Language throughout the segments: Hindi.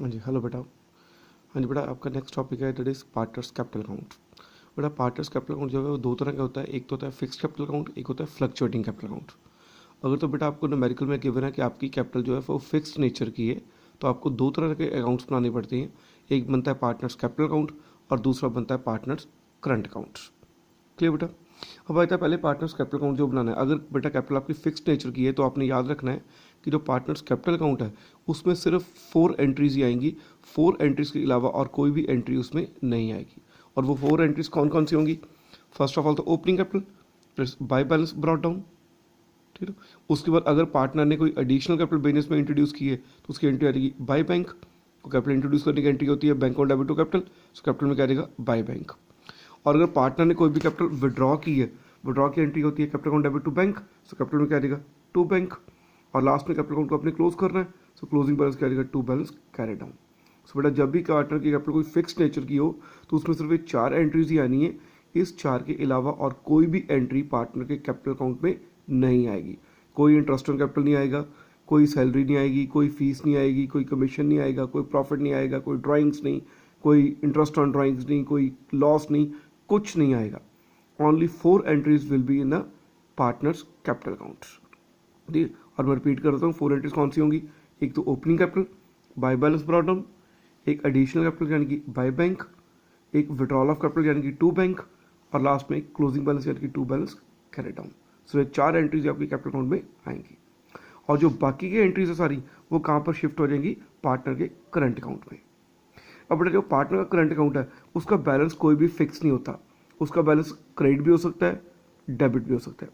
हाँ जी, हेलो बेटा। हाँ जी बेटा, आपका नेक्स्ट टॉपिक है that is partners capital account. बेटा पार्टनर्स कैपिटल अकाउंट जो है वो दो तरह का होता है, एक तो होता है फिक्स्ड कैपिटल अकाउंट, एक होता है फ्लक्चुएटिंग कैपिटल अकाउंट। अगर तो बेटा आपको न्यूमेरिकल में गिवन है कि आपकी कैपिटल जो है वो फिक्स्ड नेचर की है, तो आपको दो तरह के अकाउंट्स बनाने पड़ते हैं। एक बनता है पार्टनर्स कैपिटल अकाउंट और दूसरा बनता है पार्टनर्स करंट अकाउंट। क्लियर बेटा। अब आता है पहले पार्टनर्स कैपिटल अकाउंट जो बनाना है। अगर बेटा कैपिटल आपकी फिक्स्ड नेचर की है तो आपने याद रखना है कि जो पार्टनर्स कैपिटल अकाउंट है उसमें सिर्फ 4 एंट्रीज ही आएंगी। 4 एंट्रीज के अलावा और कोई भी एंट्री उसमें नहीं आएगी। और वो 4 एंट्रीज कौन कौन सी होंगी? फर्स्ट ऑफ ऑल तो ओपनिंग कैपिटल, फिर बाय बैलेंस ब्रॉट डाउन, ठीक है। उसके बाद अगर पार्टनर ने कोई एडिशनल कैपिटल बिजनेस में इंट्रोड्यूस की है तो उसकी एंट्री आ जाएगी बाय बैंक। को कैपिटल इंट्रोड्यूस करने की एंट्री होती है bank on debit to capital, तो कैपिटल में क्या रहेगा? By bank. और अगर पार्टनर ने कोई भी कैपिटल विड्रॉ की है, विड्रॉ की एंट्री होती है capital account debit to bank, so capital में क्या रहेगा? To bank. और लास्ट में कैपिटल अकाउंट को अपने क्लोज करना है, सो क्लोजिंग बैलेंस क्या रहेगा? To balance carry down. So बेटा जब भी पार्टनर की कैपिटल कोई फिक्स्ड नेचर की हो तो उसमें सिर्फ ये 4 एंट्रीज ही आनी है। इस 4 के अलावा और कोई भी एंट्री पार्टनर के कैपिटल अकाउंट में नहीं आएगी। कोई इंटरेस्ट ऑन कैपिटल नहीं आएगा, कोई सैलरी नहीं आएगी, कोई फीस नहीं आएगी, कोई कमीशन नहीं आएगा, कोई प्रॉफिट नहीं आएगा, कोई ड्राइंग्स नहीं, कोई इंटरेस्ट ऑन ड्राइंग्स नहीं, कोई लॉस नहीं, कुछ नहीं आएगा। Only 4 entries will be in the partners capital account. ठीक। और मैं रिपीट करता हूँ 4 एंट्रीज कौन सी होंगी? एक तो opening capital, bye balance brought down, एक एडिशनल कैपिटल यानी कि बाय बैंक, एक विड्रॉल ऑफ कैपिटल यानी कि टू बैंक, और लास्ट में एक क्लोजिंग बैलेंस यानी कि टू बैलेंस कैरी डाउन। सो ये 4 एंट्रीज आपकी कैपिटल अकाउंट में आएंगी। और जो बाकी की एंट्रीज है सारी वो कहाँ पर शिफ्ट हो जाएंगी? पार्टनर के करंट अकाउंट में। अब बेटा जो पार्टनर का करंट अकाउंट है उसका बैलेंस कोई भी फिक्स नहीं होता। उसका बैलेंस क्रेडिट भी हो सकता है, डेबिट भी हो सकता है।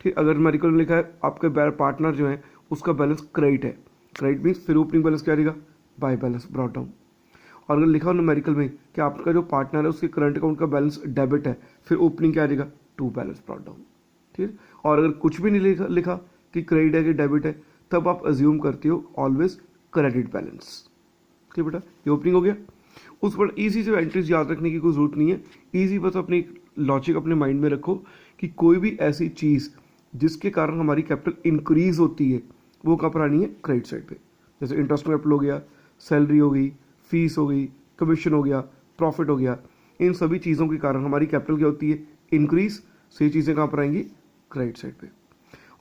ठीक। अगर न्यूमेरिकल में लिखा है आपके पार्टनर जो है उसका बैलेंस क्रेडिट है, क्रेडिट मीन्स फिर ओपनिंग बैलेंस क्या रहेगा? Bye balance brought down. और अगर लिखा हो न्यूमेरिकल में कि आपका जो पार्टनर है उसके करंट अकाउंट का बैलेंस डेबिट है, फिर ओपनिंग क्या रहेगा? To balance brought down. ठीक है। और अगर कुछ भी नहीं लिखा कि क्रेडिट है कि डेबिट है, तब आप अज्यूम करते हो ऑलवेज क्रेडिट बैलेंस। ठीक बेटा, ये ओपनिंग हो गया। उस पर ईजी से एंट्रीज याद रखने की कोई जरूरत नहीं है। ईजी बस अपनी लॉजिक अपने माइंड में रखो कि कोई भी ऐसी चीज़ जिसके कारण हमारी कैपिटल इंक्रीज होती है वो कहाँ पर आनी है? क्रेडिट साइड पे। जैसे इंटरेस्ट कैपिटल हो गया, सैलरी हो गई, फीस हो गई, कमीशन हो गया, प्रॉफिट हो गया। इन सभी चीज़ों के कारण हमारी कैपिटल क्या होती है? इंक्रीज। सो ये चीज़ें कहाँ पर आएंगी? क्रेडिट साइड पे।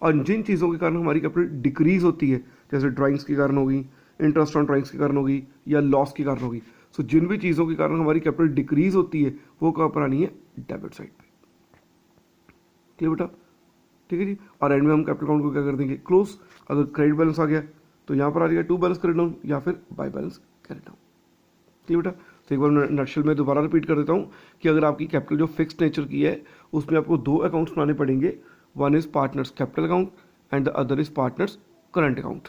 और जिन चीज़ों के कारण हमारी कैपिटल डिक्रीज होती है, जैसे ड्राइंग्स के कारण होगी, इंटरेस्ट ऑन ड्राइंग्स के कारण होगी, या लॉस के कारण होगी, सो जिन भी चीज़ों के कारण हमारी कैपिटल डिक्रीज होती है वो कहाँ पर आनी है? डेबिट साइड पे। क्लियर बेटा? ठीक है जी। और एंड में हम कैपिटल अकाउंट को क्या कर देंगे? क्लोज। अगर क्रेडिट बैलेंस आ गया तो यहाँ पर आ जाएगा टू बैलेंस कैरी डाउन या फिर by balance carry down. Clear बेटा? तो एक बार नक्शल में दोबारा रिपीट कर देता हूँ कि अगर आपकी कैपिटल जो फिक्स्ड नेचर की है उसमें आपको 2 अकाउंट्स बनाने पड़ेंगे। One is partners capital account and the other is partners current account.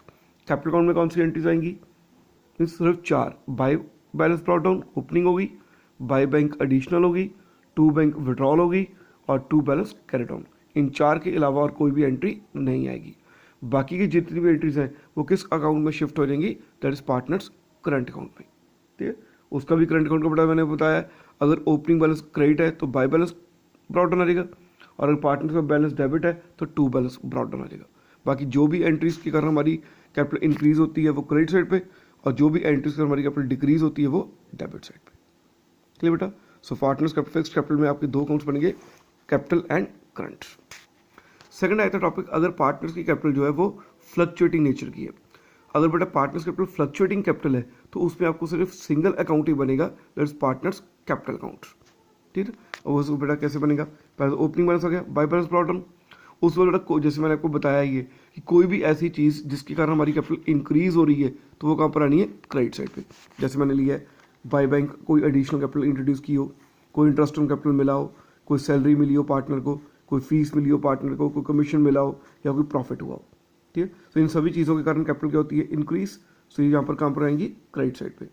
Capital account में कौन सी एंट्रीज आएंगी? सिर्फ 4। Bye balance brought down opening होगी, बाय बैंक एडिशनल होगी, टू बैंक विड्रॉल होगी और टू बैलेंस कैरी डाउन। इन 4 के अलावा और कोई भी एंट्री नहीं आएगी। बाकी की जितनी भी एंट्रीज हैं वो किस अकाउंट में शिफ्ट हो जाएंगी? That is partners current account में। ठीक है। उसका भी करंट अकाउंट का बड़ा मैंने बताया, अगर ओपनिंग बैलेंस क्रेडिट है तो बाय बैलेंस ब्रॉट डाउन आ जाएगा, और अगर पार्टनर का बैलेंस डेबिट है तो टू बैलेंस ब्रॉट डाउन आ जाएगा। बाकी जो भी एंट्रीज के कारण हमारी कैपिटल इंक्रीज होती है वो क्रेडिट साइड पे, और जो भी एंट्रीज के कारण हमारी कैपिटल डिक्रीज होती है वो डेबिट साइड पे। क्लियर बेटा? सो पार्टनर्स कैपिटल फिक्स्ड कैपिटल में आपके 2 अकाउंट्स बनेंगे, कैपिटल एंड करंट। सेकंड आया था टॉपिक, अगर पार्टनर्स की कैपिटल जो है वो फ्लक्चुएटिंग नेचर की है। अगर बेटा पार्टनर्स कैपिटल फ्लक्चुएटिंग कैपिटल है तो उसमें आपको सिर्फ सिंगल अकाउंट ही बनेगा, दैट्स पार्टनर्स कैपिटल अकाउंट। ठीक है। और उसको बेटा कैसे बनेगा? पहले तो ओपनिंग बैलेंस हो गया, बाय बैलेंस ब्रॉट डाउन। उस वक्त बेटा जैसे मैंने आपको बताया ये कि कोई भी ऐसी चीज़ जिसके कारण हमारी कैपिटल इंक्रीज हो रही है तो वो कहाँ पर आनी है? क्रेडिट साइड पे। जैसे मैंने लिया है बाय बैंक, कोई एडिशनल कैपिटल इंट्रोड्यूस की हो, कोई इंटरेस्ट ऑन कैपिटल मिला हो, कोई सैलरी मिली हो पार्टनर को, कोई फीस मिली हो पार्टनर को, कोई कमीशन मिला हो या कोई प्रॉफिट हुआ हो। ठीक है। तो इन सभी चीज़ों के कारण कैपिटल क्या होती है? इंक्रीज। सो ये यहाँ पर कहाँ पर आएंगी? क्रेडिट साइड पे।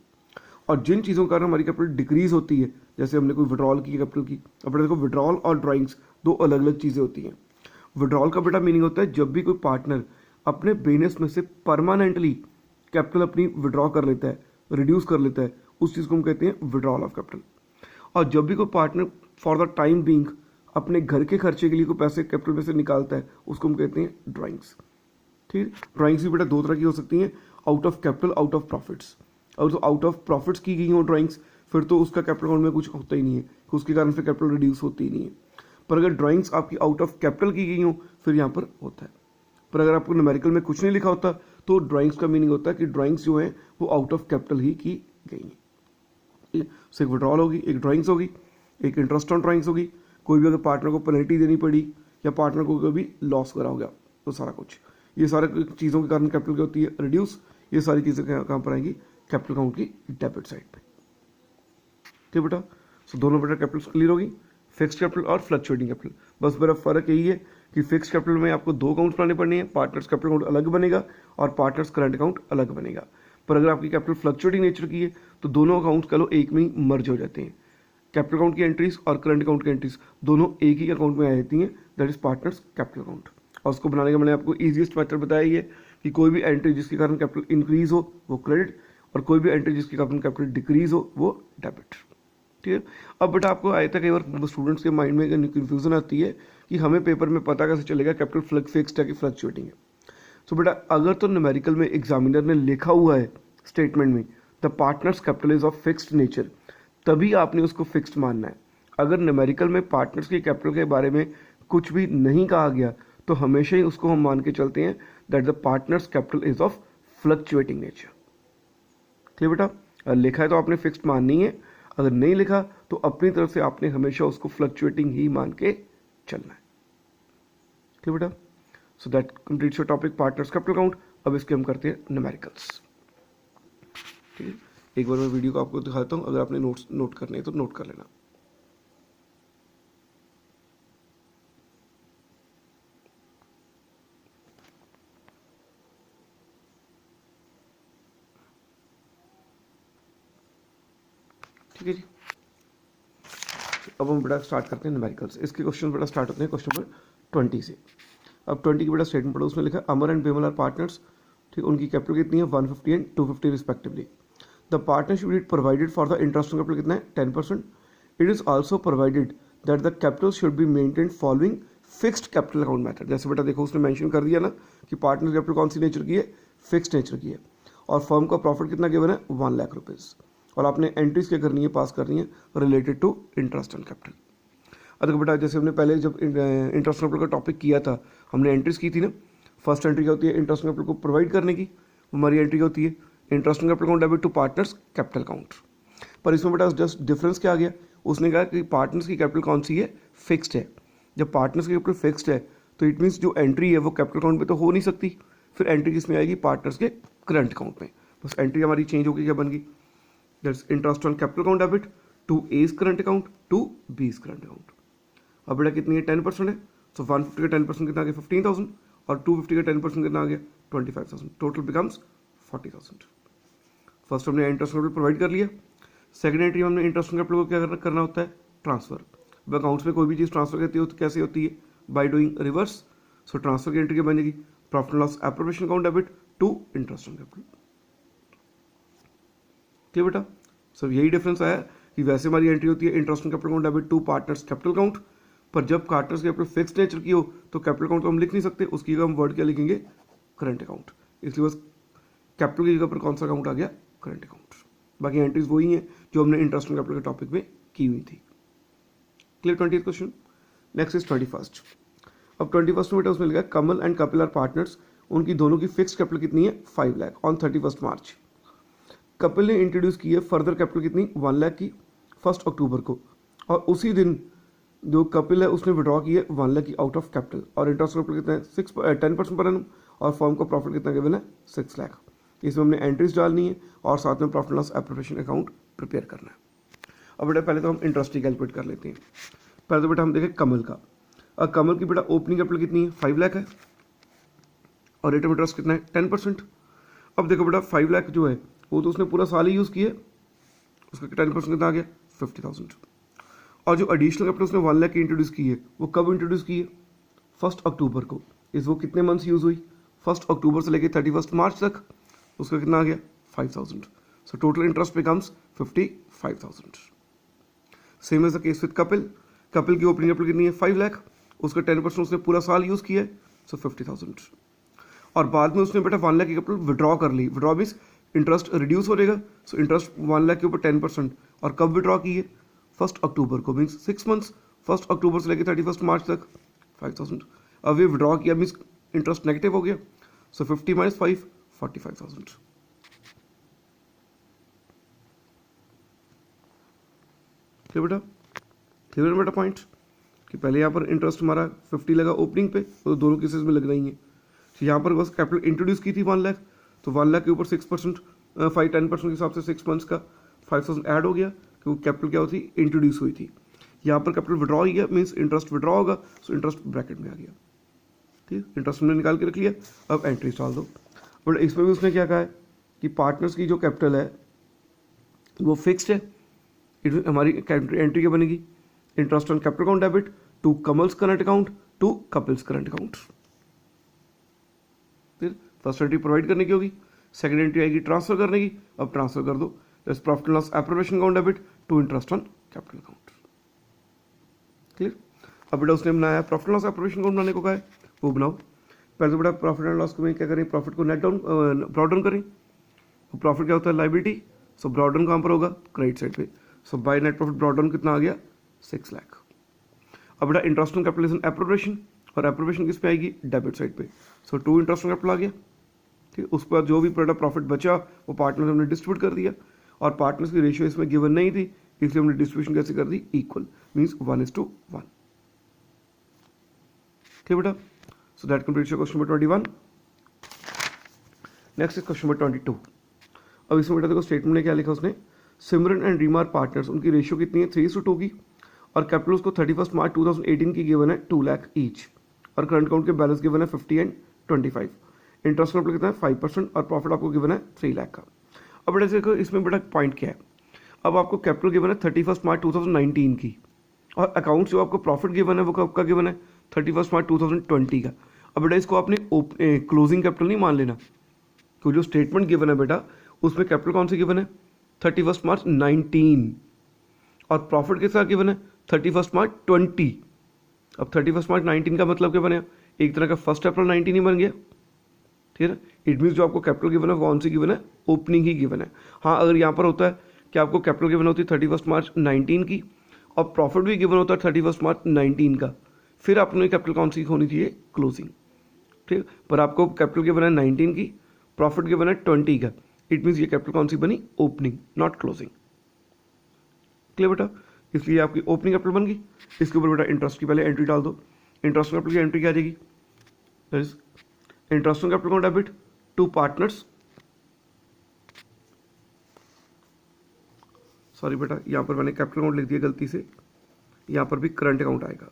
और जिन चीज़ों के कारण हमारी कैपिटल डिक्रीज होती है, जैसे हमने कोई विड्रॉल की कैपिटल की, अब देखो विड्रॉल और ड्राइंग्स 2 अलग अलग चीज़ें होती हैं। विड्रॉल का बेटा मीनिंग होता है जब भी कोई पार्टनर अपने बिजनेस में से परमानेंटली कैपिटल अपनी विड्रॉ कर लेता है, रिड्यूस कर लेता है, उस चीज़ को हम कहते हैं विड्रॉल ऑफ कैपिटल। और जब भी कोई partner for the time being अपने घर के खर्चे के लिए कोई पैसे कैपिटल में से निकालता है उसको हम कहते हैं ड्राइंग्स। ठीक है। ड्राइंग्स भी बेटा 2 तरह की हो सकती हैं, out of capital, out of profits. अगर तो आउट ऑफ प्रॉफिट्स की गई हो ड्राइंग्स, फिर तो उसका कैपिटल अकाउंट में कुछ होता ही नहीं है, उसके कारण फिर कैपिटल रिड्यूस होती ही नहीं है। पर अगर ड्राइंग्स आपकी आउट ऑफ कैपिटल की गई हो फिर यहाँ पर होता है। पर अगर आपको न्यूमेरिकल में कुछ नहीं लिखा होता तो ड्राइंग्स का मीनिंग होता है कि ड्राइंग्स जो है वो आउट ऑफ कैपिटल ही की गई हैं। एक विड्रॉल होगी, एक ड्राइंग्स होगी, एक इंटरेस्ट ऑन ड्राइंग्स होगी। कोई भी अगर पार्टनर को पेनल्टी देनी पड़ी या पार्टनर को कभी लॉस करा हो गया तो सारा कुछ, ये सारे चीज़ों के कारण कैपिटल की होती है रिड्यूस। ये सारी चीज़ें कहाँ पर आएंगी? कैपिटल अकाउंट की डेबिट साइड पे। ठीक बेटा, सो दोनों बेटा कैपिटल क्लियर होगी, फिक्स्ड कैपिटल और फ्लक्चुएटिंग कैपिटल। बस मेरा फर्क यही है कि फिक्स्ड कैपिटल में आपको 2 अकाउंट बनाने पड़ने हैं, पार्टनर्स कैपिटल अकाउंट अलग बनेगा और पार्टनर्स करंट अकाउंट अलग बनेगा। पर अगर आपकी कैपिटल फ्लक्चुएटिंग नेचर की है तो दोनों अकाउंट कह लो एक में ही मर्ज हो जाते हैं। कैपिटल अकाउंट की एंट्रीज और करंट अकाउंट की एंट्रीज दोनों एक ही अकाउंट में आ जाती हैं, that is partners capital account. और उसको बनाने का मैंने आपको ईजिएस्ट मेथड बताया ही है कि कोई भी एंट्री जिसके कारण कैपिटल इंक्रीज हो वो क्रेडिट, और कोई भी एंट्री जिसके कारण कैपिटल डिक्रीज हो वो डेबिट। ठीक है। अब बेटा आपको आया था कई बार स्टूडेंट्स के माइंड में कन्फ्यूजन आती है कि हमें पेपर में पता कैसे चलेगा कैपिटल फिक्स्ड है कि फ्लक्चुएटिंग है। सो बेटा अगर तो न्यूमेरिकल में एग्जामिनर ने लिखा हुआ है स्टेटमेंट में the partners capital is of fixed nature, तभी आपने उसको फिक्स्ड मानना है। अगर न्यूमेरिकल में पार्टनर्स की कैपिटल के बारे में कुछ भी नहीं कहा गया तो हमेशा ही उसको हम मान के चलते हैं that the partners capital is of fluctuating nature. ठीक बेटा, अगर लिखा है तो आपने फिक्स्ड माननी है, अगर नहीं लिखा तो अपनी तरफ से आपने हमेशा उसको फ्लक्चुएटिंग ही मान के चलना है। ठीक बेटा, so that completes your topic partners capital account. अब इसके हम करते हैं न्यूमेरिकल्स। ठीक है, एक बार मैं वीडियो को आपको दिखाता हूं, अगर आपने नोट्स नोट करने हैं तो नोट कर लेना। ठीक है जी, अब हम बेटा स्टार्ट करते हैं न्यूमेरिकल्स। इसके क्वेश्चन बेटा स्टार्ट होते हैं क्वेश्चन नंबर 20 से। अब 20 की बेटा स्टेटमेंट पढ़ो, उसमें लिखा है अमर एंड बिमल आर पार्टनर्स। ठीक, उनकी कैपिटल कितनी है? 150 and 250 respectively. The partnership it provided for the interest on capital कितना है? 10%। It is also provided that the capital should be maintained following fixed capital account method. जैसे बेटा देखो उसने मेंशन कर दिया ना कि पार्टनर कैपिटल कौन सी नेचर की है? फिक्स्ड नेचर की है। और फर्म का प्रॉफिट कितना गिवन है? 1 लाख रुपीज़। और आपने एंट्रीज क्या करनी है? पास करनी है related to interest on capital. अगर बेटा जैसे हमने पहले जब इंटरेस्ट ऑन कैपिटल का टॉपिक किया था, हमने एंट्रीज की थी ना। फर्स्ट एंट्री क्या होती है? इंटरेस्ट ऑन कैपिटल को प्रोवाइड करने की। हमारी एंट्री क्या होती है? Interest on capital account debit to partners capital account. पर इसमें बेटा जस्ट डिफरेंस क्या आ गया? उसने कहा कि पार्टनर्स की कैपिटल कौन सी है? फिक्स्ड है। जब पार्टनर्स की कैपिटल फिक्स्ड है तो इट मीन्स जो एंट्री है वो कैपिटल अकाउंट में तो हो नहीं सकती, फिर एंट्री किस में आएगी? पार्टनर्स के करंट अकाउंट में। बस एंट्री हमारी चेंज होगी, क्या बन गई? That's interest on capital account debit to A's current account to B's current account. अब बेटा कितनी है? 10% है। सो 150 का 10% कितना आ गया? 15,000। और 250 का 10% कितना आ गया? 25,000। Total becomes 40,000। फर्स्ट हमने इंटरेस्ट कैपिटल प्रोवाइड कर लिया। सेकंड एंट्री हमने इंटरेस्ट कैपिटल को क्या करना होता है? ट्रांसफर। अब अकाउंट्स में कोई भी चीज़ ट्रांसफर करती है तो कैसे होती है? By doing reverse. So transfer की एंट्री क्या बनेगी? Profit loss appropriation account debit to interest on capital. ठीक बेटा, सब यही डिफरेंस आया कि वैसे हमारी एंट्री होती है interest on capital account debit to partners capital account, पर जब पार्टनर्स कैपिटल फिक्स्ड नेचर की हो तो कैपिटल अकाउंट को हम लिख नहीं सकते, उसकी जगह हम वर्ड क्या लिखेंगे? Current account. इसलिए बस कैपिटल की जगह पर कौन सा अकाउंट आ गया? Current account. बाकी एंट्रीज वही हैं जो हमने इंटरेस्ट ऑन कैपिटल के टॉपिक में की हुई थी। Clear? 20th question. Next is 21st। अब 21st में उसमें लिखा है कमल एंड कपिल आर पार्टनर्स। उनकी दोनों की फिक्स्ड कैपिटल कितनी है? 5 लाख ऑन 31 मार्च। कपिल ने इंट्रोड्यूस की है फर्दर कैपिटल कितनी? 1 लाख की 1 अक्टूबर को। और उसी दिन जो कपिल है उसने विड्रॉ की है 1 लाख की आउट ऑफ कैपिटल। और इंटरेस्ट कैपिटल कितना है? 10% पर एनम। और फर्म को प्रॉफिट कितना गिवन है? 6 लाख। इसमें हमने एंट्रीज डालनी है और साथ में profit loss appropriation account prepare करना है। अब बेटा पहले तो हम इंटरेस्ट ही कैलकुलेट कर लेते हैं। पहले तो बेटा हम देखें कमल का। अब कमल की बेटा ओपनिंग कैपिटल कितनी है? 5 लाख है। और रेट ऑफ इंटरेस्ट कितना है? 10%। अब देखो बेटा 5 लाख जो है वो तो उसने पूरा साल ही यूज़ किया, उसका 10% कितना आ गया? 50,000। और जो एडिशनल कैपिटल उसने 1 लाख की इंट्रोड्यूस की है वो कब इंट्रोड्यूस की है? 1 अक्टूबर को। इस वो कितने मंथ्स यूज़ हुई? 1 अक्टूबर से लेकर 31 मार्च तक। उसका कितना आ गया? 5,000। So total interest becomes 55,000। Same as the case with Kapil. Kapil की ओपनिंग कैपिटल कितनी है? 5 लाख। उसका 10% उसने पूरा साल यूज़ किया है, सो 50,000। और बाद में उसने बेटा 1 लाख की कैपिटल विड्रॉ कर ली। विड्रॉ मीन्स इंटरेस्ट रिड्यूस हो जाएगा। सो इंटरेस्ट 1 लाख के ऊपर 10%। और कब विड्रॉ की है? 1 अक्टूबर को, मीन्स 6 मंथ्स, 1 अक्टूबर से लेकर 31 मार्च तक 5000। अब ये विड्रॉ किया मीन्स इंटरेस्ट नेगेटिव हो गया। सो 50 - 5 45,000। क्लियर बेटा? क्लियर बेटा पॉइंट कि पहले यहाँ पर इंटरेस्ट हमारा 50 लगा ओपनिंग पे, तो दोनों केसेस में लग रही है। तो यहाँ पर बस कैपिटल इंट्रोड्यूस की थी 1 लाख, तो 1 लाख के ऊपर 6% 10% के हिसाब से 6 मंथ्स का 5000 ऐड हो गया, क्योंकि कैपिटल क्या होती इंट्रोड्यूस हुई थी। यहाँ पर कैपिटल विड्रॉ हो गया मीन्स इंटरेस्ट विड्रॉ होगा, सो इंटरेस्ट ब्रैकेट में आ गया। ठीक, इंटरेस्ट हमने निकाल के रख लिया, अब एंट्री डाल दो। बट इसमें भी उसने क्या कहा है कि पार्टनर्स की जो कैपिटल है वो फिक्स्ड है। हमारी एंट्री क्या बनेगी? Interest on capital account debit to Kamal's current account to Kapil's current account. फिर फर्स्ट एंट्री प्रोवाइड करने की होगी, सेकंड एंट्री आएगी ट्रांसफर करने की। अब ट्रांसफर कर दो, profit and loss appropriation account debit to interest on capital account. Clear? अब बेटा उसने बनाया profit and loss appropriation account बनाने को कहा है, वो बनाओ। पहले तो बेटा प्रॉफिट एंड लॉस को में क्या करें? प्रॉफिट को नेट डाउन ब्रॉड डाउन करें। प्रॉफिट क्या होता है? लायबिलिटी। सो ब्रॉड डाउन कहाँ पर होगा? क्रेडिट साइड पे। So by net profit brought down कितना आ गया? 6 लाख। अब बेटा इंटरेस्ट ऑन कैपिटल एप्रोप्रिएशन, और एप्रोप्रिएशन किस पे आएगी? डेबिट साइड पे। सो 2 इंटरेस्ट ऑन कैपिटल आ गया। ठीक, उसके बाद जो भी प्रोडक्ट प्रॉफिट बचा वो पार्टनर्स हमने डिस्ट्रीब्यूट कर दिया, और पार्टनर्स की रेशियो इसमें गिवन नहीं थी, इसलिए हमने डिस्ट्रीब्यूशन कैसे कर दी? Equal, means 1:1। ठीक बेटा? So that completes your question number 21। Next is question number 22। अब इसमें बेटा देखो स्टेटमेंट में क्या लिखा उसने, सिमरन एंड रीमा पार्टनर्स, उनकी रेशियो कितनी है? 3:2 की, और कैपिटल उसको 31 मार्च 2018 की गिवन है 2 लाख ईच, और करंट अकाउंट के बैलेंस गिवन है 50 एंड 25। इंटरेस्ट कैपिटल कितना है? 5%, और प्रॉफिट आपको गिवन है 3 लाख का। अब बेटा देखो इसमें बेटा पॉइंट क्या है, अब आपको कैपिटल गिवन है 31 मार्च 2019 की, और अकाउंट जो आपको प्रॉफिट गिवन है वो कब का गिवन है? 31 मार्च 2020 का। अब बेटा इसको आपने क्लोजिंग कैपिटल नहीं मान लेना, तो जो स्टेटमेंट गिवन है बेटा उसमें कैपिटल कौन सी गिवन है? 31 मार्च 19, और प्रॉफिट के साथ गिवन है 31 मार्च 20। अब 31 मार्च 19 का मतलब क्या बने? एक तरह का 1 अप्रैल 19 ही बन गया। ठीक है, इट मीन्स जो आपको कैपिटल गिवन है कौन सी गिवन है? ओपनिंग ही गिवन है। हाँ, अगर यहाँ पर होता है कि आपको कैपिटल गिवन होती है 31 मार्च 19 की, और प्रॉफिट भी गिवन होता है 31 मार्च 19 का, फिर आपने कैपिटल कौन सी होनी चाहिए? क्लोजिंग। ठीक, पर आपको कैपिटल गिवन है 19 की, प्रॉफिट गिवन है 20 का, इट मीन्स ये कैपिटल कौन सी बनी? Opening, not closing. क्लियर बेटा? इसलिए आपकी ओपनिंग कैपिटल बन गई। इसके ऊपर बेटा इंटरेस्ट की पहले एंट्री डाल दो। इंटरेस्ट कैपिटल की एंट्री क्या आ जाएगी? इंटरेस्ट कैपिटल को डेबिट टू पार्टनर्स, सॉरी बेटा यहां पर मैंने कैपिटल अकाउंट लिख दिया गलती से, यहां पर भी करंट अकाउंट आएगा,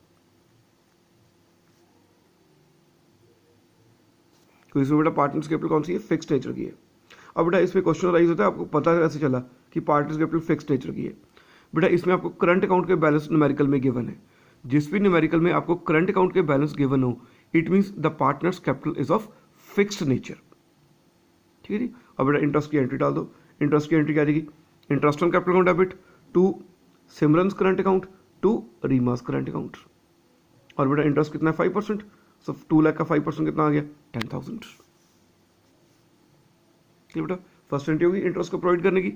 तो इसमें बेटा पार्टनर्स कैपिटल कौन सी है? फिक्स्ड नेचर की है। अब बेटा इसमें क्वेश्चन राइज होता है, आपको पता कैसे चला कि पार्टनर्स कैपिटल फिक्स्ड नेचर की है? बेटा इसमें आपको करंट अकाउंट के बैलेंस न्यूमेरिकल में गिवन है। जिस भी न्यूमेरिकल में आपको करंट अकाउंट के बैलेंस गिवन हो, it means the partners capital is of fixed nature. ठीक है जी। अब बेटा इंटरेस्ट की एंट्री डाल दो। इंटरेस्ट की एंट्री क्या आएगी? Interest on capital account debit to Simran's current account to Rima's current account, और बेटा इंटरेस्ट कितना है? 5%। सो 2 लाख का 5% कितना आ गया? 10,000। ठीक बेटा, फर्स्ट एंट्री होगी इंटरेस्ट को प्रोवाइड करने की,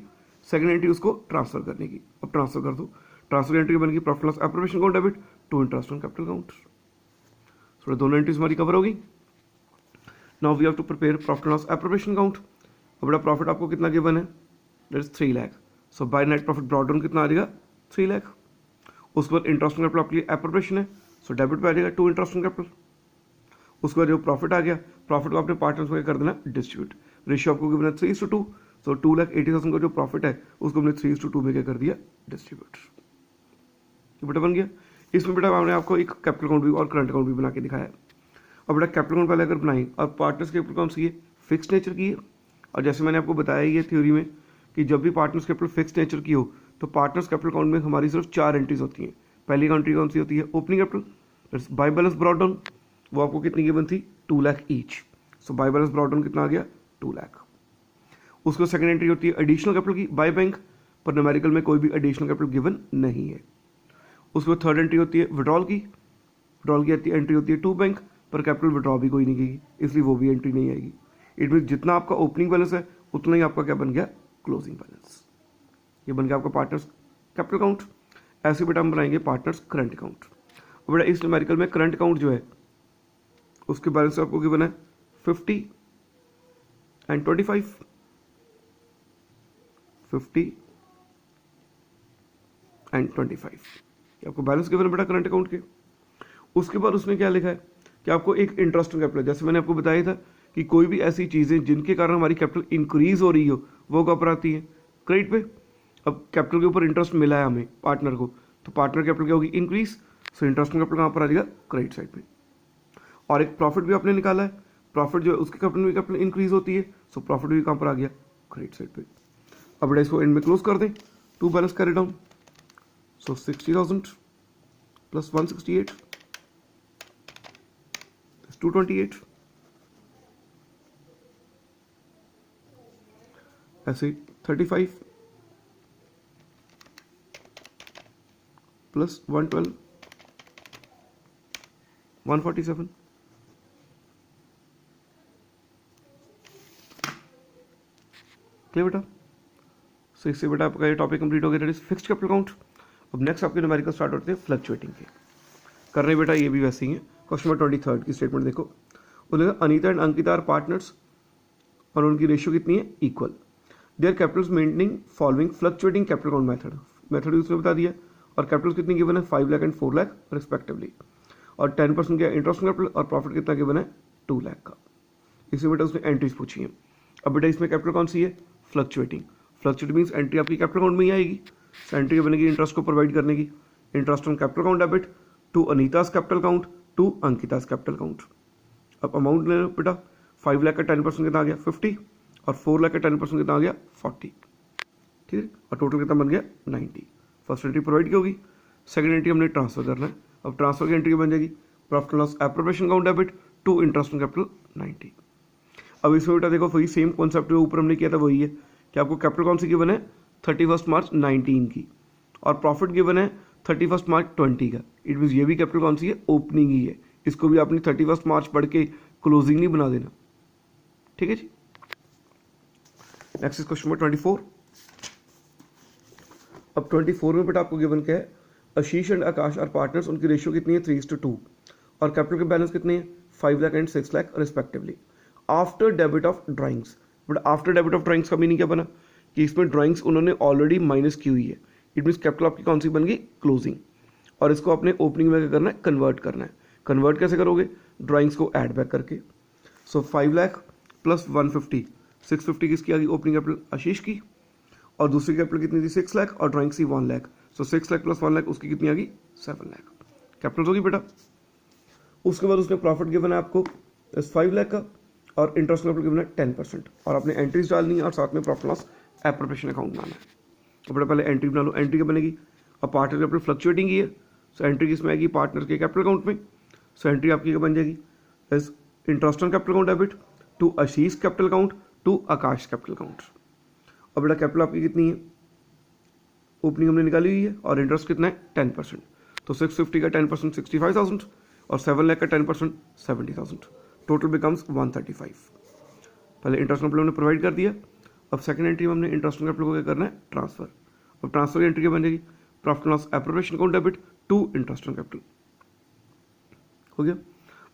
सेकंड एंट्री उसको ट्रांसफर करने की। अब ट्रांसफर कर दो। ट्रांसफर एंट्री बनेगी profit loss appropriation account debit to interest on capital account. So दोनों एंट्रीज हमारी कवर होगी। Now we have to prepare profit loss appropriation account. अब बेटा प्रॉफिट आपको कितना गिवन है? That is 3 lakh. So by net profit brought down कितना आ जाएगा? 3 लाख। उसके बाद इंटरेस्ट ऑन कैपिटल आपके लिए एप्रोप्रिएशन है, सो डेबिट पे आ जाएगा 2 इंटरेस्ट ऑन कैपिटल। उसके बाद जो प्रॉफिट आ गया, प्रॉफिट को अपने पार्टनर्स को कर देना डिस्ट्रीब्यूट। रेशियो आपको गिवन है 3:2, सो 2,80,000 का जो प्रॉफिट है उसको हमने 3:2 में क्या कर दिया? डिस्ट्रीब्यूट। ये बेटा बन गया। इसमें बेटा हमने आपको एक कैपिटल अकाउंट भी और करंट अकाउंट भी बना के दिखाया है। अब बेटा कैपिटल अकाउंट पहले अगर बनाई, और पार्टनर्स कैपिटल कौन सी है? फिक्स नेचर की है। और जैसे मैंने आपको बताया ये थ्योरी में कि जब भी पार्टनर्स कैपिटल फिक्स नेचर की हो तो पार्टनर्स कैपिटल अकाउंट में हमारी सिर्फ 4 एंट्रीज होती हैं। पहली एंट्री कौन सी होती है? Opening capital, by balance brought down, वो आपको कितनी गिवन थी? 2 lakh each. So by balance brought down कितना आ गया? 2 लाख। उसको सेकंड एंट्री होती है एडिशनल कैपिटल की, बाय बैंक, पर न्यूमेरिकल में कोई भी एडिशनल कैपिटल गिवन नहीं है। उसके बाद थर्ड एंट्री होती है विड्रॉल की, विड्रॉल की एंट्री होती है टू बैंक, पर कैपिटल विड्रॉ भी कोई नहीं की, इसलिए वो भी एंट्री नहीं आएगी। इट मीन जितना आपका ओपनिंग बैलेंस है उतना ही आपका क्या बन गया, क्लोजिंग बैलेंस। ये बन गया आपका पार्टनर्स कैपिटल अकाउंट। ऐसे बेटा हम बनाएंगे पार्टनर्स करंट अकाउंट। और बेटा इस न्यूमेरिकल में करंट अकाउंट जो है उसके बैलेंस आपको गिवन है 50 एंड 25, 50 एंड 25 आपको बैलेंस गिवन है बेटा करंट अकाउंट के। उसके बाद उसने क्या लिखा है कि आपको एक इंटरेस्ट कैपिटल, जैसे मैंने आपको बताया था कि कोई भी ऐसी चीजें जिनके कारण हमारी कैपिटल इंक्रीज हो रही हो वो कहाँ पर आती है, क्रेडिट पे। अब कैपिटल के ऊपर इंटरेस्ट मिला है हमें पार्टनर को, तो पार्टनर कैपिटल क्या होगी, इंक्रीज। सो इंटरेस्ट कैपिटल कहाँ पर आ जाएगा, क्रेडिट साइड पे। और एक प्रॉफिट भी आपने निकाला है, प्रॉफिट जो है उसके कैपिटल में कैपिटल इंक्रीज होती है, सो प्रॉफिट भी कहाँ पर आ गया, क्रेडिट साइड पे। अब बेटा इसको एंड में क्लोज कर दें, to balance carry down. So 60,000 plus 168 228, ऐसे 35 प्लस 112 147। क्लियर बेटा। सो इससे बेटा आपका ये टॉपिक कंप्लीट हो गया, that is fixed capital account. अब नेक्स्ट आपके न्यूमेरिकल स्टार्ट होते हैं फ्लक्चुएटिंग के। कर रहे बेटा ये भी वैसे ही है। क्वेश्चन नंबर 23 की स्टेटमेंट देखो, बोलेगा Anita and Ankita are partners और उनकी रेशियो कितनी है, equal. Their capitals maintaining following fluctuating capital account method उसने बता दिया। और कैपिटल कितनी गिवन है, 5 लाख एंड 4 लाख रिस्पेक्टिवली। और 10% का इंटरेस्ट कैपिटल और प्रॉफिट कितना गिवन है, 2 लाख का। इसमें बेटा उसने एंट्रीज पूछी है। अब बेटा इसमें कैपिटल कौन सी है, फ्लक्चुएटिंग। फ्लक्चुएट मीन्स एंट्री आपकी कैपिटल अकाउंट में ही आएगी। एंट्री बनेगी इंटरेस्ट को प्रोवाइड करने की, interest on capital account debit to Anita's capital account to Ankita's capital account. अब अमाउंट ले लो बेटा, 5 लाख का 10% कितना आ गया, 50, और 4 लाख का 10% कितना आ गया, 40। ठीक है, और टोटल कितना बन गया, 90। फर्स्ट एंट्री प्रोवाइड की होगी, सेकंड एंट्री हमने ट्रांसफर करना है। अब ट्रांसफर की एंट्री बन जाएगी profit loss appropriation account debit to interest on capital 90। अब इसमें बेटा देखो वही सेम कॉन्सेप्ट जो ऊपर हमने किया था वही है कि आपको कैपिटल कौन सी गिवन है, 31 मार्च 19 की, और प्रॉफिट गिवन है 31 मार्च 20 का। इट मीन ये भी कैपिटल कौन सी है, ओपनिंग ही है। इसको भी आपने 31 मार्च पढ़ के क्लोजिंग नहीं बना देना। ठीक है जी। Next is question number 24। अब 24 में बेटा आपको गिवन क्या है, Ashish and Akash are partners, उनकी रेशियो कितनी है, 3:2, और कैपिटल के बैलेंस कितने हैं, 5 lakh and 6 lakh respectively. After debit of drawings. But after debit of drawings का मीनिंग क्या बना कि इसमें ड्राइंग्स उन्होंने ऑलरेडी माइनस की हुई है। इट मीन्स कैपिटल आपकी कौन सी बन गई, क्लोजिंग। और इसको अपने ओपनिंग में क्या करना है, कन्वर्ट करना है। कन्वर्ट कैसे करोगे, ड्राइंग्स को ऐड बैक करके। सो 5 लाख प्लस 150, 650 किसकी आ गई, ओपनिंग कैपिटल आशीष की, और दूसरी कैपिटल कितनी थी, 6 लाख, और ड्राइंग्स थी 1 लाख। सो 6 लाख प्लस 1 लाख उसकी कितनी आ गई, 7 लाख कैपिटल होगी बेटा। उसके बाद उसने प्रॉफिट गिवन है आपको 5 लाख का, और इंटरेस्ट कैपिटल गिवन है 10%, और आपने एंट्रीज डालनी है और साथ में प्रॉफिट लॉस एप्रोप्रिएशन अकाउंट बनाना है। तो बेटा पहले एंट्री बना लो, एंट्री क्या बनेगी, अब पार्टनर कैपिटल फ्लक्चुएटिंग ही है, सो एंट्री किसमें आएगी, पार्टनर के कैपिटल अकाउंट में। सो एंट्री आपकी क्या बन जाएगी, as interest on capital account debit to Ashish capital account to Akash capital account. और बेटा कैपिटल आपकी कितनी है, ओपनिंग हमने निकाली हुई है, और इंटरेस्ट कितना है, 10%। तो 650 का 10% 65,000, और 7 लाख का 10% 70,000, टोटल बिकम्स 135। पहले इंटरेस्ट कैपिटल हमने प्रोवाइड कर दिया। अब सेकंड एंट्री में हमने इंटरेस्ट कैपिटल को क्या करना है, ट्रांसफर। अब ट्रांसफर की एंट्री क्या बन जाएगी, profit loss appropriation account debit to interest capital. हो गया।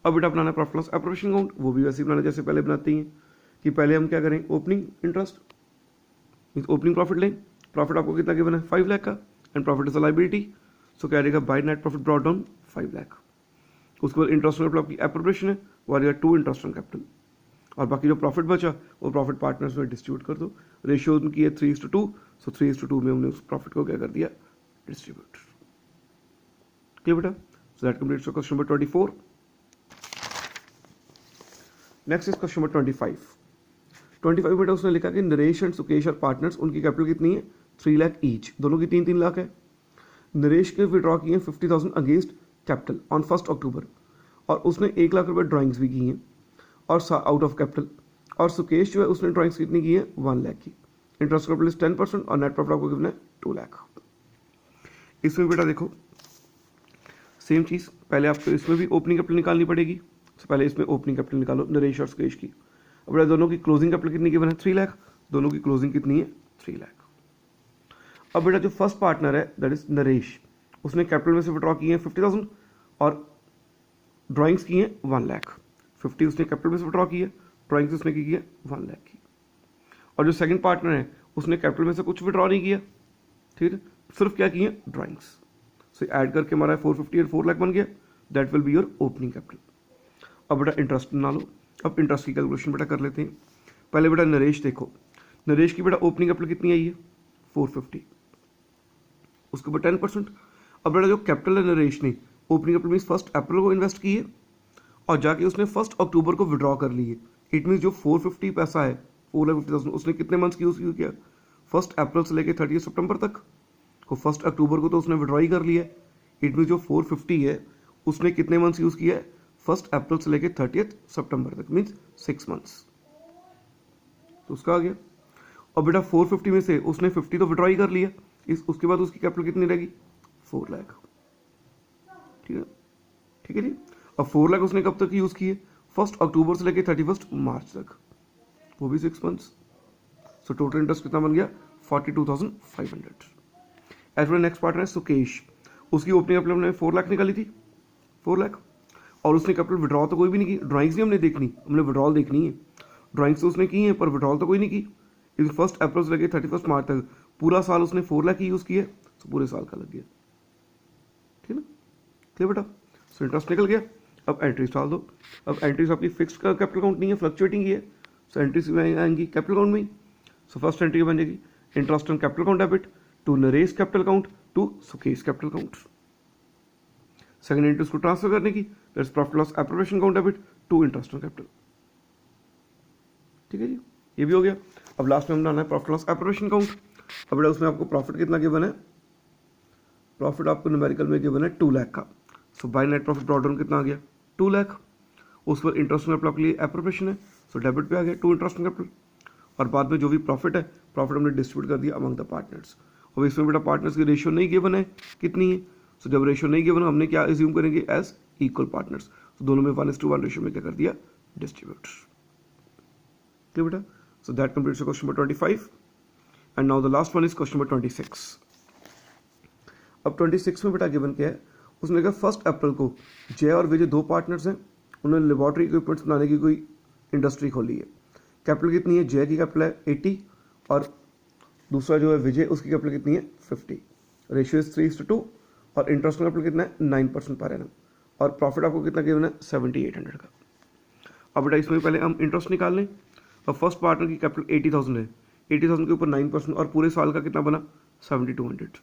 अब बेटा बनाना प्रॉफिट लॉस एप्रोप्रिएशन अकाउंट, वो भी वैसे ही बनाना जैसे पहले बनाते हैं कि पहले हम क्या करें, opening interest mean opening profit लें। प्रॉफिट आपको कितना गिवन है, 5 लाख का, and profit is a liability, so क्या रहेगा, by net profit brought down 5 lakh. उसके बाद इंटरेस्ट ऑन कैपिटल आपकी एप्रोप्रिएशन है, वो आ जाएगा 2 इंटरेस्ट ऑन कैपिटल, और बाकी जो प्रॉफिट बचा वो प्रॉफिट पार्टनर्स में डिस्ट्रीब्यूट कर दो। रेशियो उनकी है 3:2, सो 3:2 में हमने उस प्रॉफिट को क्या कर दिया, डिस्ट्रीब्यूट। क्लियर बेटा। So that completes question number 24। Next is question number 25 बेटा उसने लिखा कि Naresh and Sukesh are partners, उनकी कैपिटल कितनी है, 3 लाख ईच, दोनों की 3-3 लाख है। नरेश के विड्रॉ किए 50,000 अगेंस्ट कैपिटल ऑन 1 अक्टूबर, और उसने 1 लाख रुपए ड्राइंग्स भी की हैं और आउट ऑफ कैपिटल। और सुकेश जो है उसने ड्राइंग्स कितनी की है, 1 लाख की। इंटरेस्ट कैपिटल इज 10%, और नेट प्रॉफिट आपको गिवन है 2 लाख। इसमें बेटा देखो सेम चीज, पहले आपको इसमें भी ओपनिंग कैपिटल निकालनी पड़ेगी। तो पहले इसमें ओपनिंग कैपिटल निकालो नरेश और सुकेश की। अब बेटा दोनों की क्लोजिंग कैपिटल कितनी गिवन है, 3 लाख, दोनों की क्लोजिंग कितनी है 3 लाख। अब बेटा जो फर्स्ट पार्टनर है दैट इज नरेश, उसने कैपिटल में से विड्रॉ किए हैं 50,000 और ड्राइंग्स की हैं 1 लाख। 50 उसने कैपिटल में से विड्रॉ की है, ड्राइंग्स उसने की है 1 लाख की। और जो सेकंड पार्टनर है उसने कैपिटल में से कुछ विड्रॉ नहीं किया, ठीक है, सिर्फ क्या किए ड्राइंग्स। सो ऐड करके हमारा 450 और 4 लाख बन गया, that will be your opening capital. अब बेटा इंटरेस्ट बना लो। अब इंटरेस्ट की कैलकुलेशन बेटा कर लेते हैं। पहले बेटा नरेश देखो, नरेश की बेटा ओपनिंग कैपिटल कितनी आई है 450, उसके ऊपर 10%। अब बेटा जो कैपिटल है नरेश ने ओपनिंग कैपिटल मीन्स 1 अप्रैल को इन्वेस्ट की है और जाके उसने 1 अक्टूबर को विड्रॉ कर ली है। इट मीन्स जो 450 पैसा है 4,50,000 उसने कितने मंथ्स की यूज किया 1 अप्रैल से लेकर 30 सितंबर तक। तो 1 अक्टूबर को तो उसने विड्रॉ ही कर लिया है। इट मीन्स जो 450 है उसने कितने मंथ्स यूज किया है 1 अप्रैल से लेकर 30 सितंबर तक, मीन्स 6 मंथ्स। तो उसका आ गया। और बेटा 450 में से उसने 50 तो विड्रॉ ही कर लिया, उसके बाद उसकी कैपिटल कितनी रहेगी 4 लाख। ठीक है, ठीक है जी। अब 4 लाख उसने कब तक यूज किए 1 अक्टूबर से लेकर 31 मार्च तक, वो भी 6 मंथ्स। सो टोटल इंटरेस्ट कितना बन गया 42,500। एज वेल नेक्स्ट पार्टनर है सुकेश, उसकी ओपनिंग कैपिटल हमने 4 लाख निकाली थी 4 लाख, और उसने कैपिटल विड्रॉ तो कोई भी नहीं की, ड्राइंग्स नहीं हमने देखनी, हमने विड्रॉल देखनी है। ड्राइंग्स तो उसने की है पर विड्रॉल तो कोई नहीं की। इस 1 अप्रैल से लेकर 31 मार्च तक पूरा साल उसने 4 लाख ही यूज किया, तो पूरे साल का लग गया। ठीक है, क्लियर बेटा। सो इंटरेस्ट निकल गया। अब एंट्रीज डाल दो। अब एंट्रीज आपकी फिक्स का कैपिटल अकाउंट नहीं है, फ्लक्चुएटिंग ही है। सो एंट्रीज में आएंगी कैपिटल अकाउंट में। सो फर्स्ट एंट्री बन जाएगी interest on capital account debit to Naresh capital account to Sukesh capital account. Second entry उसको ट्रांसफर करने की, that's profit loss appropriation account debit to interest on capital. ठीक है जी, ये भी हो गया। अब लास्ट में हम बनाना है प्रॉफिट लॉस एप्रोप्रिएशन अकाउंट। अब बेटा उसमें आपको प्रॉफिट कितना गिवन है, प्रॉफिट आपको न्यूमेरिकल में गिवन है 2 लाख का। So by net profit brought down कितना आ गया 2 लाख। उस पर इंटरेस्ट ऑन कैपिटल के लिए एप्रोप्रिएशन है, सो डेबिट पे आ गया 2 इंटरेस्ट ऑन कैपिटल। और बाद में जो भी प्रॉफिट है, प्रॉफिट हमने डिस्ट्रीब्यूट कर दिया अमंग द पार्टनर्स। अब इसमें बेटा पार्टनर्स की रेशियो नहीं गिवन है कितनी है, सो जब रेशियो नहीं गिवन हमने क्या एज्यूम करेंगे एज इक्वल पार्टनर्स। तो दोनों में 1:1 रेशियो में क्या कर दिया डिस्ट्रीब्यूट। क्लियर बेटा। So that completes question number 25 and now the last one is question number 26। अब 26 में बेटा गिवन क्या है, उसने कहा 1 अप्रैल को जय और विजय 2 पार्टनर्स हैं, उन्होंने लेबोरेटरी इक्विपमेंट्स बनाने की कोई इंडस्ट्री खोली है। कैपिटल कितनी है, जय की कैपिटल है 80 और दूसरा जो है विजय उसकी कैपिटल कितनी है 50। रेशियो इज 3:2 और इंटरेस्ट कैपिटल कितना है 9% पर एनम और प्रॉफिट आपको कितना गिवन है 7,800 का। अब बेटा इसमें पहले हम इंटरेस्ट निकाल लें। अब फर्स्ट पार्टनर की कैपिटल 80,000 है, 80,000 के ऊपर 9% और पूरे साल का कितना बना 7,200।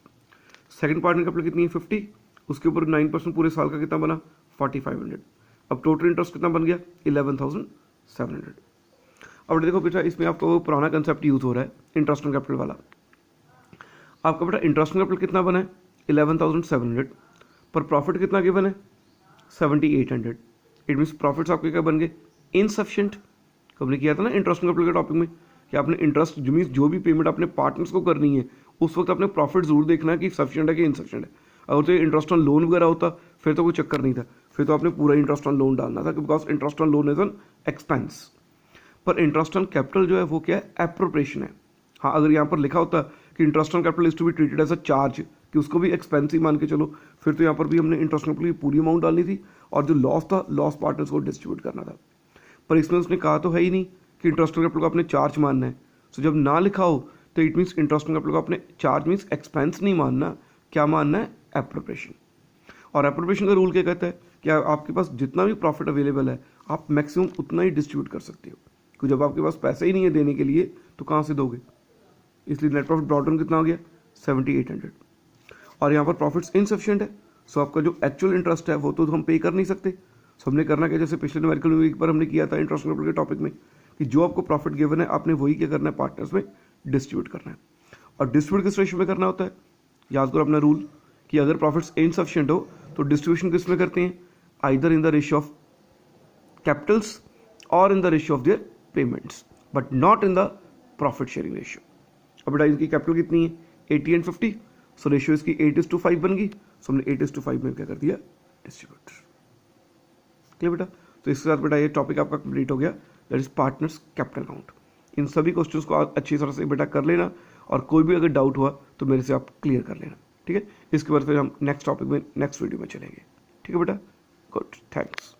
सेकंड पार्टनर कैपिटल कितनी है 50, उसके ऊपर 9% पूरे साल का कितना बना 4,500। अब टोटल इंटरेस्ट कितना बन गया 11,700। अब देखो बेटा इसमें आपका वो पुराना कंसेप्ट यूज हो रहा है इंटरेस्ट ऑन कैपिटल वाला। आपका बेटा इंटरेस्ट ऑन कैपिटल कितना बना है 11,700 पर प्रॉफिट कितना गिवन है 7,800। इट मीन्स प्रॉफिट्स आपके क्या बन गए इनसफिशिएंट। हमने किया था ना इंटरेस्ट ऑन कैपिटल के टॉपिक में कि आपने इंटरेस्ट जो भी पेमेंट अपने पार्टनर्स को करनी है उस वक्त अपने प्रॉफिट जरूर देखना है कि सफिशिएंट है कि इनसफिशिएंट है। अगर तो इंटरेस्ट ऑन लोन वगैरह होता फिर तो कोई चक्कर नहीं था, फिर तो आपने पूरा इंटरेस्ट ऑन लोन डालना था because interest on loan is an expense. पर इंटरेस्ट ऑन कैपिटल जो है वो क्या है एप्रोप्रिएशन है। हाँ अगर यहाँ पर लिखा होता कि interest on capital is to be treated as a charge कि उसको भी एक्सपेंस ही मान के चलो, फिर तो यहाँ पर भी हमने इंटरेस्ट ऑन कैपिटल की पूरी अमाउंट डालनी थी और जो लॉस था लॉस पार्टनर्स को डिस्ट्रीब्यूट करना था। पर इसमें उसने कहा तो है ही नहीं कि इंटरेस्ट ऑन कैपिटल को अपने चार्ज मानना है। सो जब ना लिखा हो तो it means interest on capital को अपने चार्ज मीन्स एक्सपेंस नहीं मानना, क्या मानना है एप्रोप्रिएशन। और एप्रोप्रिएशन का रूल क्या कहता है कि आपके पास जितना भी प्रॉफिट अवेलेबल है आप मैक्सिमम उतना ही डिस्ट्रीब्यूट कर सकते हो, क्योंकि जब आपके पास पैसे ही नहीं है देने के लिए तो कहाँ से दोगे। इसलिए नेट प्रॉफिट ब्रॉट डाउन कितना हो गया 7,800 और यहाँ पर प्रॉफिट्स इनसफिशिएंट है। सो आपका जो एक्चुअल इंटरेस्ट है वो तो हम पे कर नहीं सकते। सो हमने करना क्या, जैसे पिछले न्यूमेरिकल वीक पर हमने किया था इंटरेस्ट कैपिटल के टॉपिक में कि जो आपको प्रॉफिट गिवन है आपने वही क्या करना है पार्टनर्स में डिस्ट्रीब्यूट करना है। और डिस्ट्रीब्यूट किस रेशियो में करना होता है, याद करो अपना रूल कि अगर प्रॉफिट्स इनसफिशिएंट हो तो डिस्ट्रीब्यूशन किस में करते हैं, either in the ratio of capitals और in the ratio of their payments but not in the profit sharing ratio. अब बेटा इनकी कैपिटल कितनी है 80 एंड 50, सो रेशियो इसकी 8:5 बन गई। सो हमने 8:5 में क्या कर दिया डिस्ट्रीब्यूट। क्लियर बेटा। तो इसके साथ बेटा ये टॉपिक आपका कंप्लीट हो गया, that is partners capital account. इन सभी क्वेश्चंस को आप अच्छी तरह से बेटा कर लेना, और कोई भी अगर डाउट हुआ तो मेरे से आप क्लियर कर लेना, ठीक है। इसके बाद फिर हम नेक्स्ट टॉपिक में नेक्स्ट वीडियो में चलेंगे, ठीक है बेटा। Good, thanks.